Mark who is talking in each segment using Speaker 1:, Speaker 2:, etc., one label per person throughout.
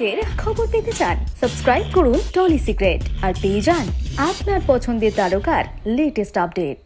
Speaker 1: সিক্রেটের খবর পেতে চান? সাবস্ক্রাইব করুন টলি সিক্রেট আর পেয়ে যান আপনার পছন্দের তারকার লেটেস্ট আপডেট।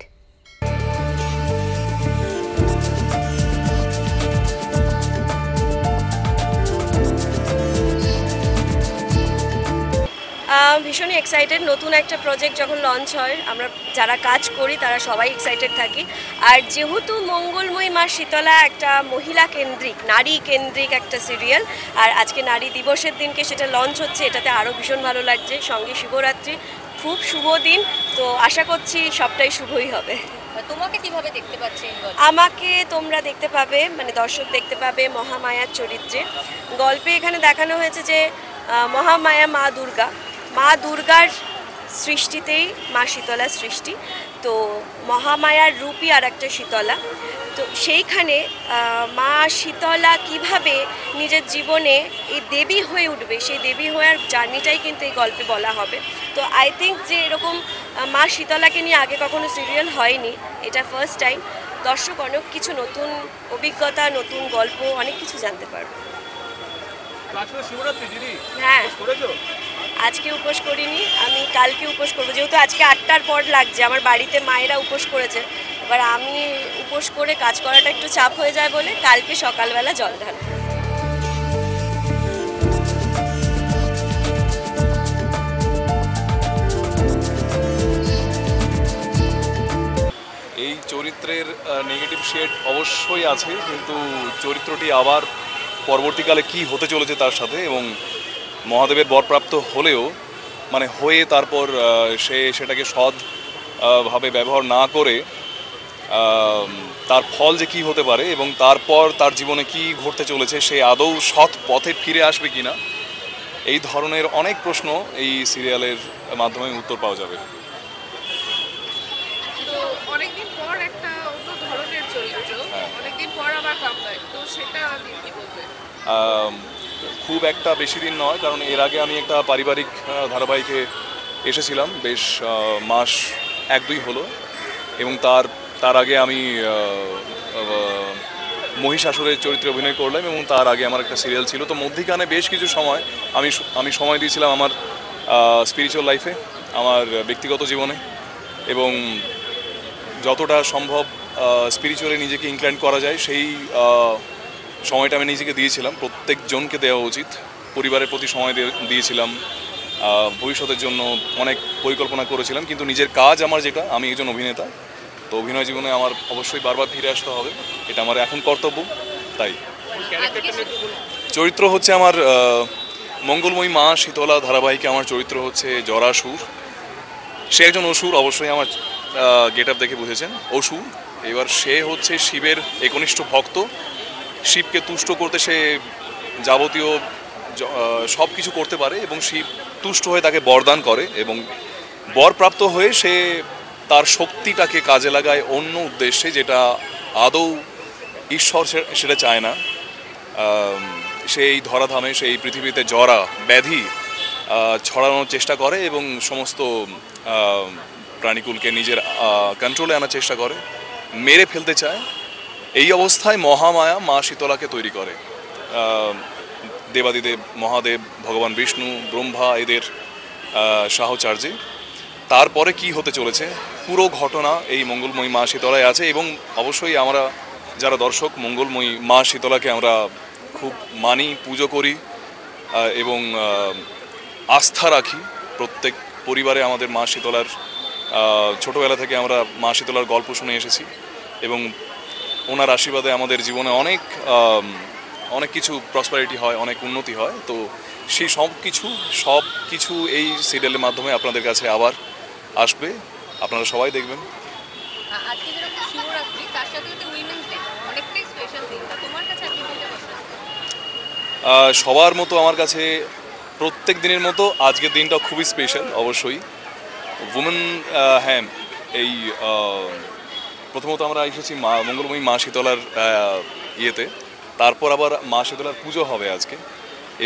Speaker 2: ভীষণই এক্সাইটেড। নতুন একটা প্রজেক্ট যখন লঞ্চ হয়, আমরা যারা কাজ করি তারা সবাই এক্সাইটেড থাকি। আর যেহেতু মঙ্গলময়ী মা শীতলা একটা মহিলা কেন্দ্রিক, নারী কেন্দ্রিক একটা সিরিয়াল, আর আজকে নারী দিবসের দিনকে সেটা লঞ্চ হচ্ছে, এটাতে আরও ভীষণ ভালো লাগছে। সঙ্গে শিবরাত্রি, খুব শুভ দিন, তো আশা করছি সবটাই শুভই হবে।
Speaker 3: তোমাকে কিভাবে দেখতে পাচ্ছেন?
Speaker 2: আমাকে তোমরা দেখতে পাবে, মানে দর্শক দেখতে পাবে মহামায়ার চরিত্রে। গল্পে এখানে দেখানো হয়েছে যে মহামায়া মা দুর্গার সৃষ্টিতেই মা শীতলার সৃষ্টি। তো মহামায়ার রূপই আর একটা শীতলা। তো সেইখানে মা শীতলা কিভাবে নিজের জীবনে এই দেবী হয়ে উঠবে, সেই দেবী হওয়ার জার্নিটাই কিন্তু এই গল্পে বলা হবে। তো আই থিঙ্ক যে এরকম মা শীতলাকে নিয়ে আগে কখনো সিরিয়াল হয়নি, এটা ফার্স্ট টাইম। দর্শক অনেক কিছু নতুন অভিজ্ঞতা, নতুন গল্প, অনেক কিছু জানতে পারবে। হ্যাঁ, আজকে উপোস করিনি, আমি কালকে উপোস করবো। যেহেতু আজকে 8টার পর লাগছে, আমার বাড়িতে মায়েরা উপোস করেছে, এবার আমি উপোস করে কাজ করাটা একটু চাপ হয়ে যায় বলে কালকে সকালবেলা জল ঢালবো।
Speaker 4: এই চরিত্রের নেগেটিভ শেড অবশ্যই আছে, কিন্তু চরিত্রটি আবার পরবর্তীকালে কি হতে চলেছে তার সাথে, এবং মহাদেবের বরপ্রাপ্ত হলেও মানে হয়ে তারপর সে সেটাকে সৎ ভাবে ব্যবহার না করে তার ফল যে কি হতে পারে এবং তারপর তার জীবনে কি ঘটতে চলেছে, সে আদৌ সৎ পথে ফিরে আসবে কিনা, এই ধরনের অনেক প্রশ্ন এই সিরিয়ালের মাধ্যমে উত্তর পাওয়া যাবে।
Speaker 3: অনেকদিন পর একটা অন্য ধরনের চরিত্র, অনেকদিন পর আবার কামব্যাক, তো সেটা আপনি কি বলবেন?
Speaker 4: খুব একটা বেশি দিন নয়, কারণ এর আগে আমি একটা পারিবারিক ধারাবাহিকে এসেছিলাম, বেশ মাস 1-2 হলো, এবং তার আগে আমি মহিষাসুরের চরিত্রে অভিনয় করলাম, এবং তার আগে আমার একটা সিরিয়াল ছিল। তো মধ্যিখানে বেশ কিছু সময় আমি সময় দিয়েছিলাম আমার স্পিরিচুয়াল লাইফে, আমার ব্যক্তিগত জীবনে, এবং যতটা সম্ভব স্পিরিচুয়ালি নিজেকে ইনক্লাইন করা যায় সেই সময়টা আমি নিজেকে দিয়েছিলাম। প্রত্যেকজনকে দেওয়া উচিত। পরিবারের প্রতি সময় দিয়েছিলাম, ভবিষ্যতের জন্য অনেক পরিকল্পনা করেছিলাম, কিন্তু নিজের কাজ আমার যেটা, আমি একজন অভিনেতা, তো অভিনয় জীবনে আমার অবশ্যই বারবার ফিরে আসতে হবে, এটা আমার এখন কর্তব্য। তাই চরিত্র হচ্ছে আমার মঙ্গলময়ী মা শীতলা ধারাবাহিকে আমার চরিত্র হচ্ছে জরাসুর। সে একজন অসুর, অবশ্যই আমার গেট আপ দেখে বুঝেছেন, অসুর। এবার সে হচ্ছে শিবের একনিষ্ঠ ভক্ত। শিবকে তুষ্ট করতে সে যাবতীয় সব কিছু করতে পারে, এবং শিব তুষ্ট হয়ে তাকে বরদান করে, এবং বরপ্রাপ্ত হয়ে সে তার শক্তিটাকে কাজে লাগায় অন্য উদ্দেশ্যে, যেটা আদৌ ঈশ্বর সেটা চায় না। সেই ধরাধামে, সেই পৃথিবীতে জরা ব্যাধি ছড়ানোর চেষ্টা করে, এবং সমস্ত প্রাণীকুলকে নিজের কন্ট্রোলে আনার চেষ্টা করে, মেরে ফেলতে চায়। এই অবস্থায় মহামায়া মা শীতলাকে তৈরি করে। দেবাদিদেব মহাদেব, ভগবান বিষ্ণু, ব্রহ্মা, এদের সাহচর্যে তারপরে কি হতে চলেছে পুরো ঘটনা এই মঙ্গলময়ী মা শীতলায় আছে। এবং অবশ্যই আমরা যারা দর্শক, মঙ্গলময়ী মা শীতলাকে আমরা খুব মানি, পুজো করি এবং আস্থা রাখি। প্রত্যেক পরিবারে আমাদের মা শীতলার, ছোটোবেলা থেকে আমরা মা শীতলার গল্প শুনে এসেছি, এবং ওনার আশীর্বাদে আমাদের জীবনে অনেক কিছু প্রসপারিটি হয়, অনেক উন্নতি হয়। তো সেই সব কিছু এই সিরিয়ালের মাধ্যমে আপনাদের কাছে আবার আসবে, আপনারা সবাই দেখবেন। সবার মতো আমার কাছে প্রত্যেক দিনের মতো আজকের দিনটা খুবই স্পেশাল। অবশ্যই উমেন, হ্যাঁ, এই প্রথমত আমরা এসেছি মঙ্গলময়ী মা শীতলার ইয়েতে, তারপর আবার মা শীতলার পুজো হবে আজকে,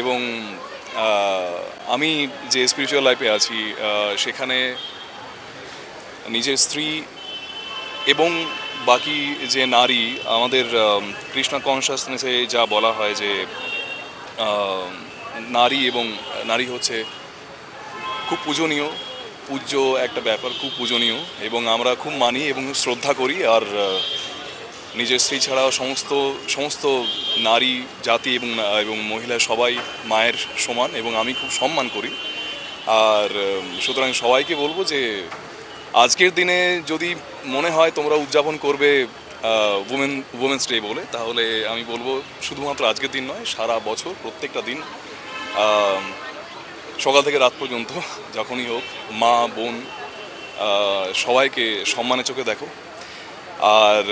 Speaker 4: এবং আমি যে স্পিরিচুয়াল লাইফে আছি সেখানে নিজের স্ত্রী এবং বাকি যে নারী, আমাদের কৃষ্ণ কনসাসনেসে যা বলা হয় যে নারী এবং নারী হচ্ছে খুব পূজনীয়, পূজ্য একটা ব্যাপার, খুব পূজনীয় এবং আমরা খুব মানি এবং শ্রদ্ধা করি। আর নিজের স্ত্রী ছাড়া সমস্ত নারী জাতি এবং মহিলা সবাই মায়ের সমান এবং আমি খুব সম্মান করি। আর সুতরাং সবাইকে বলবো যে আজকের দিনে যদি মনে হয় তোমরা উদযাপন করবে উমেন্স ডে বলে, তাহলে আমি বলবো শুধুমাত্র আজকের দিন নয়, সারা বছর প্রত্যেকটা দিন সকাল থেকে রাত পর্যন্ত যখনই হোক মা বোন সবাইকে সম্মানের চোখে দেখো। আর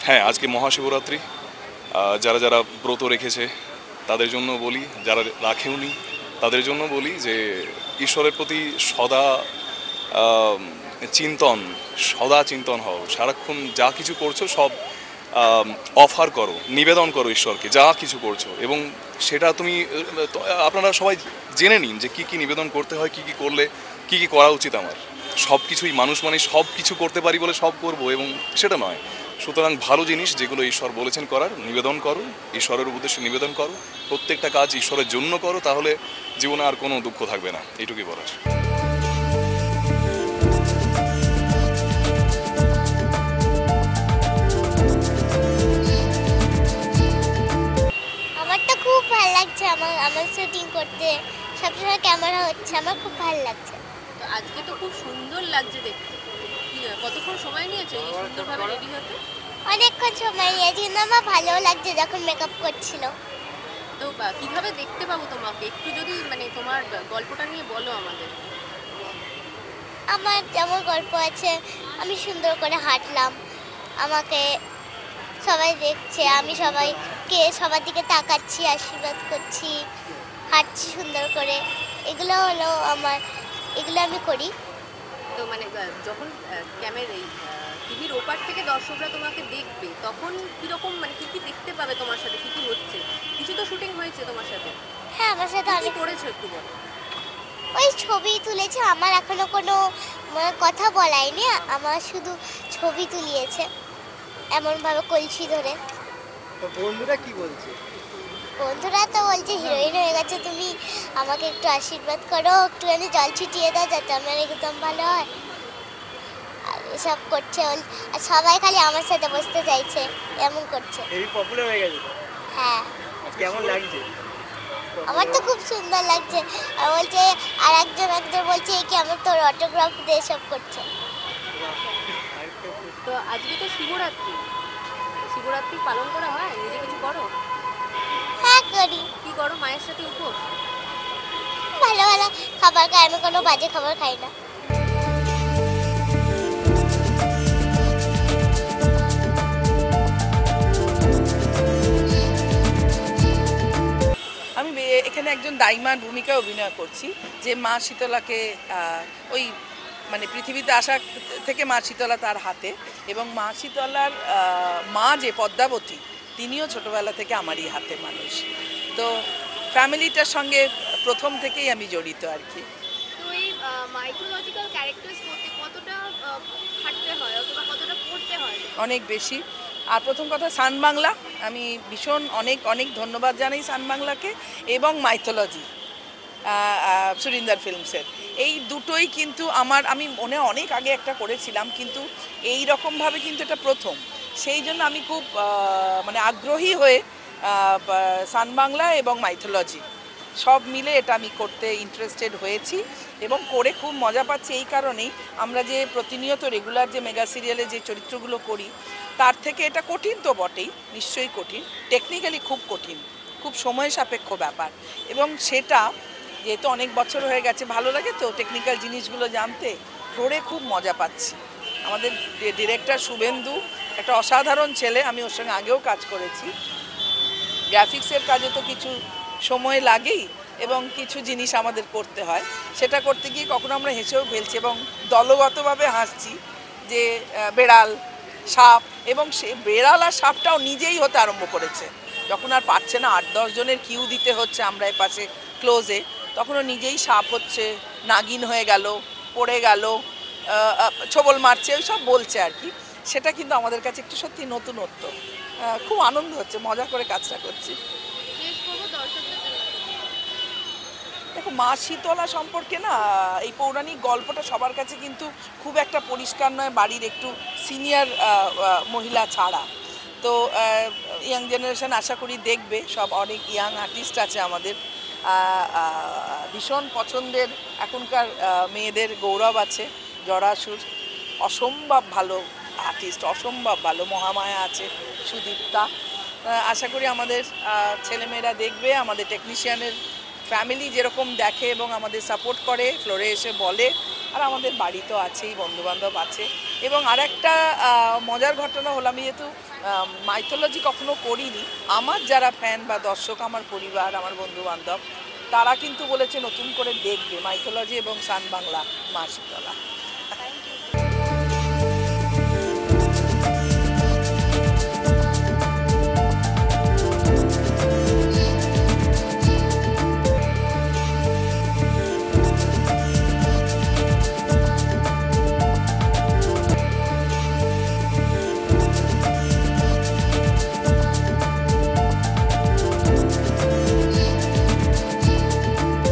Speaker 4: হ্যাঁ, আজকে মহাশিবরাত্রি, যারা যারা ব্রত রেখেছে তাদের জন্য বলি, যারা রাখেওনি তাদের জন্য বলি যে ঈশ্বরের প্রতি সদা চিন্তন হও। সারাক্ষণ যা কিছু করছো সব অফার করো, নিবেদন করো ঈশ্বরকে, যা কিছু করছো। এবং সেটা আপনারা সবাই জেনে নিন যে কী কী নিবেদন করতে হয়, কী কী করলে কী কী করা উচিত আমার। সব কিছুই মানুষ মানে সব কিছু করতে পারি বলে সব করব, এবং সেটা নয়। সুতরাং ভালো জিনিস যেগুলো ঈশ্বর বলেছেন করার, নিবেদন করো, ঈশ্বরের উদ্দেশ্যে নিবেদন করো, প্রত্যেকটা কাজ ঈশ্বরের জন্য করো, তাহলে জীবনে আর কোনো দুঃখ থাকবে না। এইটুকুই বলার।
Speaker 5: খুব ভালো লাগছে আমার শুটিং করতে, সবসময় ক্যামেরা হচ্ছে, আমার খুব ভালো লাগছে।
Speaker 6: তো আজকে তো খুব সুন্দর লাগছে দেখতে। কতক্ষণ সময় নিয়েছে এই সুন্দরভাবে রেডি হতে?
Speaker 5: অনেকক্ষণ সময় নিয়েছে, কিন্তু আমার ভালোও লাগছে যখন মেকআপ করছিল।
Speaker 6: তো কিভাবে দেখতে পাবো তোমাকে, একটু যদি মানে তোমার গল্পটা নিয়ে বলো আমাদের।
Speaker 5: আমার যেমন গল্প আছে, আমি সুন্দর করে হাঁটলাম, আমাকে সবাই দেখছে, আমি সবার দিকে তাকাচ্ছি, আশীর্বাদ করছি, হাঁটছি সুন্দর করে, এগুলো আমি করি।
Speaker 6: তো মানে যখন ক্যামেরায় টিভির ওপার থেকে দর্শকরা তোমাকে দেখবে, তখন কীরকম মানে কী কী দেখতে পাবে তোমার সাথে, কী কী হচ্ছে? কিছু তো শুটিং হয়েছে তোমার সাথে।
Speaker 5: হ্যাঁ, আমার সাথে অনেক
Speaker 6: করেছো, একটু বলো।
Speaker 5: ওই ছবি তুলেছে, আমার এখনো কোনো কথা বলায়নি, আমার শুধু ছবি তুলিয়েছে এমনভাবে কলসি ধরে।
Speaker 7: বন্ধুরা কি বলছে?
Speaker 5: বন্ধুরা তো বলছে হিরোইন হয়ে গেছে তুমি, আমাকে একটু আশীর্বাদ করো, একটুখানি জল ছিটিয়ে দাও যাতে আমার একদম ভালো হয়, আর এসব করছে। আর সবাই খালি আমার সাথে বসতে চাইছে, এমন করছে।
Speaker 7: এই পপুলার হয়ে গেছে।
Speaker 5: হ্যাঁ।
Speaker 7: কেমন লাগছে?
Speaker 5: আমার তো খুব সুন্দর লাগছে। আর বলছে, আর একজন বলছে কি আমার তোর অটোগ্রাফ দিয়ে সব করছে।
Speaker 6: তো আজকে তো শিবরাত্রি পালন করা হয়, নিজে কিছু করো?
Speaker 5: হ্যাঁ, করি।
Speaker 6: কি করো মায়ের সাথে উপোস?
Speaker 5: ভালো ভালো খাবার খাই, আমি কোনো বাজে খাবার খাই না।
Speaker 8: আমি এখানে একজন দাইমার ভূমিকা অভিনয় করছি, যে মা শীতলাকে ওই মানে পৃথিবীতে আসা থেকে মা শীতলা তার হাতে, এবং মা শীতলার মা যে পদ্মাবতী, তিনিও ছোটবেলা থেকে আমারই হাতে মানুষ। তো ফ্যামিলিটার সঙ্গে প্রথম থেকেই আমি জড়িত আর কি।
Speaker 6: তো এই মাইথোলজিক্যাল ক্যারেক্টার্স করতে কতটা খাটতে হয় অথবা কতটা পড়তে হয়? অনেক বেশি। আর প্রথম কথা সান বাংলা, আমি ভীষণ অনেক ধন্যবাদ জানাই সান বাংলাকে, এবং মাইথোলজি সুরিন্দর ফিল্মসের, এই দুটোই কিন্তু আমি মনে অনেক আগে একটা করেছিলাম, কিন্তু এই রকমভাবে কিন্তু এটা প্রথম। সেই জন্য আমি খুব মানে আগ্রহী হয়ে সান বাংলা এবং মাইথোলজি সব মিলে এটা আমি করতে ইন্টারেস্টেড হয়েছি, এবং করে খুব মজা পাচ্ছি। এই কারণেই আমরা যে প্রতিনিয়ত রেগুলার যে মেগা সিরিয়ালে যে চরিত্রগুলো করি, তার থেকে এটা কঠিন তো বটেই, নিশ্চয়ই কঠিন, টেকনিক্যালি খুব কঠিন, খুব সময় সাপেক্ষ ব্যাপার, এবং সেটা যেহেতু অনেক বছর হয়ে গেছে, ভালো লাগে তো টেকনিক্যাল জিনিসগুলো জানতে, করে খুব মজা পাচ্ছি। আমাদের ডিরেক্টর শুভেন্দু একটা অসাধারণ ছেলে, আমি ওর সঙ্গে আগেও কাজ করেছি। গ্রাফিক্সের কাজে তো কিছু সময় লাগেই, এবং কিছু জিনিস আমাদের করতে হয়, সেটা করতে গিয়ে কখনো আমরা হেসেও ফেলছি এবং দলগতভাবে হাসছি, যে বেড়াল সাপ, এবং সে বেড়াল আর সাপটাও নিজেই হতে আরম্ভ করেছে, যখন আর পারছে না, 8-10 জনের কিউ দিতে হচ্ছে আমরা এ পাশে ক্লোজে, তখনও নিজেই সাপ হচ্ছে, নাগিন হয়ে গেল, পড়ে গেল, ছবল মারছে, ওই সব বলছে আর কি। সেটা কিন্তু আমাদের কাছে একটু সত্যি নতুনত্ব, খুব আনন্দ হচ্ছে, মজা করে কাজটা করছি।
Speaker 8: দেখো মা শীতলা সম্পর্কে না এই পৌরাণিক গল্পটা সবার কাছে কিন্তু খুব একটা পরিষ্কার নয়, বাড়ির একটু সিনিয়র মহিলা ছাড়া। তো ইয়াং জেনারেশন আশা করি দেখবে, সব অনেক ইয়াং আর্টিস্ট আছে আমাদের, ভীষণ পছন্দের এখনকার মেয়েদের গৌরব আছে। জরাসুর অসম্ভব ভালো আর্টিস্ট, অসম্ভব ভালো। মহামায়া আছে, সুদীপ্তা। আশা করি আমাদের ছেলেমেয়েরা দেখবে, আমাদের টেকনিশিয়ানের ফ্যামিলি যেরকম দেখে এবং আমাদের সাপোর্ট করে, ফ্লোরে এসে বলে, আর আমাদের বাড়ি তো আছেই, বন্ধুবান্ধব আছে। এবং আরেকটা মজার ঘটনা হলো, আমি যেহেতু মাইথোলজি কখনো করিনি, আমার যারা ফ্যান বা দর্শক, আমার পরিবার, আমার বন্ধুবান্ধব, তারা কিন্তু বলেছে নতুন করে দেখবে মাইথোলজি এবং সান বাংলা মা শীতলা।